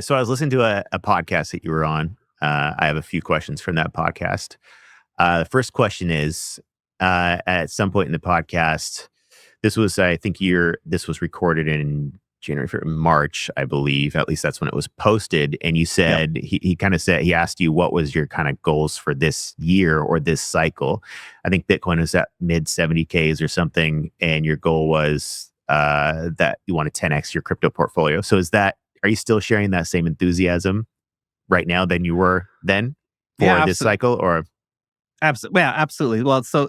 So I was listening to a podcast that you were on. I have a few questions from that podcast. The first question is, at some point in the podcast, this was, I think this was recorded in January, March, I believe. At least that's when it was posted. And you Yep. said, he kind of said, he asked you what was your kind of goals for this year or this cycle. I think Bitcoin was at mid 70Ks or something. And your goal was that you want to 10x your crypto portfolio. So are you still sharing that same enthusiasm right now than you were then Yeah, for this cycle? Or absolutely. Yeah, absolutely. Well, so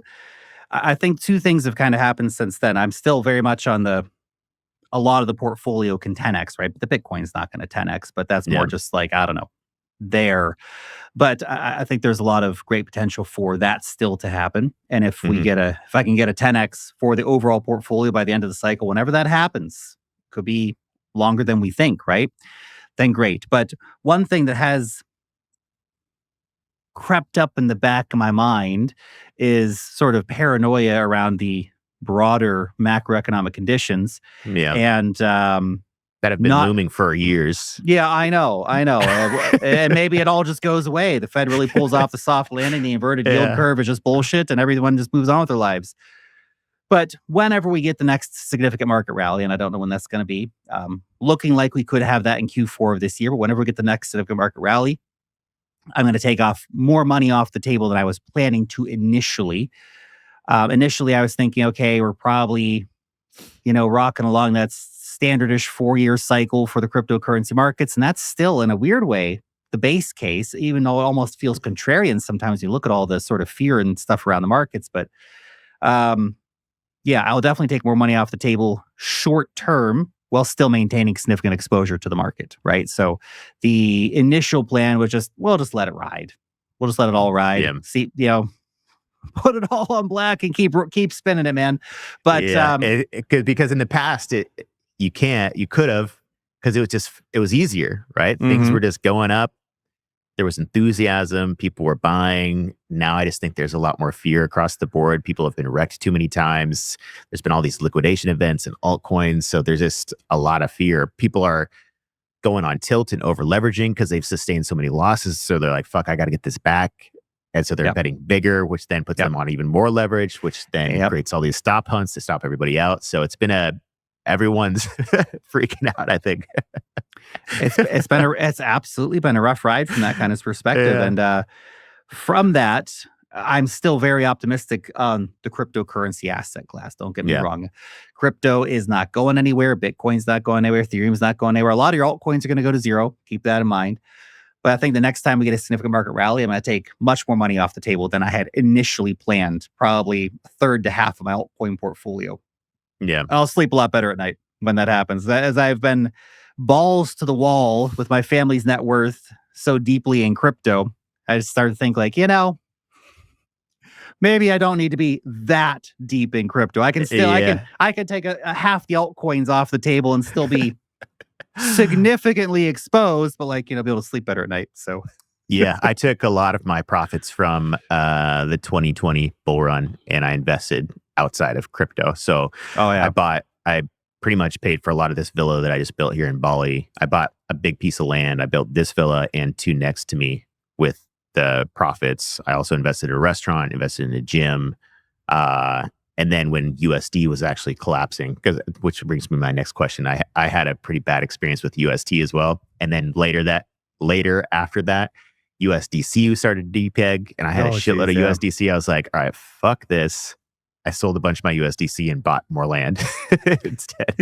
I think two things have kind of happened since then. I'm still very much on a lot of the portfolio can 10x, right? But the Bitcoin's not going to 10x, but that's yeah, more just like, I don't know, there. But I think there's a lot of great potential for that still to happen. And hmm if I can get a 10x for the overall portfolio by the end of the cycle, whenever that happens, could be longer than we think, right? Then great. But one thing that has crept up in the back of my mind is sort of paranoia around the broader macroeconomic conditions. yeah, And that have been not, looming for years. yeah, I know. And maybe it all just goes away. The Fed really pulls off the soft landing, the inverted yield Yeah, curve is just bullshit, and everyone just moves on with their lives. But whenever we get the next significant market rally, and I don't know when that's going to be, looking like we could have that in Q4 of this year, but whenever we get the next significant market rally, I'm going to take off more money off the table than I was planning to initially. Initially, I was thinking, okay, we're probably, rocking along that standardish 4-year cycle for the cryptocurrency markets. And that's still, in a weird way, the base case, even though it almost feels contrarian sometimes. You look at all the sort of fear and stuff around the markets. But um, yeah, I'll definitely take more money off the table short term while still maintaining significant exposure to the market, right? So the initial plan was we'll just let it ride. We'll just let it all ride. yeah, See, put it all on black and keep spinning it, man. But yeah. Because in the past, you could have, because it was easier, right? Things mhm. were just going up. There was enthusiasm. People were buying. Now I just think there's a lot more fear across the board. People have been wrecked too many times. There's been all these liquidation events and altcoins. So there's just a lot of fear. People are going on tilt and over leveraging because they've sustained so many losses. So they're like, fuck, I got to get this back. And so they're Yep. betting bigger, which then puts Yep. them on even more leverage, which then Yep. creates all these stop hunts to stop everybody out. So everyone's freaking out, I think. It's absolutely been a rough ride from that kind of perspective. Yeah. And from that, I'm still very optimistic on the cryptocurrency asset class. Don't get me Yeah. wrong. Crypto is not going anywhere. Bitcoin's not going anywhere. Ethereum's not going anywhere. A lot of your altcoins are going to go to zero. Keep that in mind. But I think the next time we get a significant market rally, I'm going to take much more money off the table than I had initially planned, probably a third to half of my altcoin portfolio. Yeah. I'll sleep a lot better at night when that happens. As I've been balls to the wall with my family's net worth so deeply in crypto, I just started to think like, maybe I don't need to be that deep in crypto. Yeah. I can take a half the altcoins off the table and still be significantly exposed, but be able to sleep better at night. So Yeah. I took a lot of my profits from the 2020 bull run and I invested outside of crypto. So oh yeah. I pretty much paid for a lot of this villa that I just built here in Bali. I bought a big piece of land. I built this villa and two next to me with the profits. I also invested in a restaurant, invested in a gym. And then when USD was actually collapsing, which brings me to my next question, I had a pretty bad experience with UST as well. And then later after that, USDC started to depeg, and I had a Oh, shitload geez, of yeah. USDC. I was like, all right, fuck this. I sold a bunch of my USDC and bought more land instead.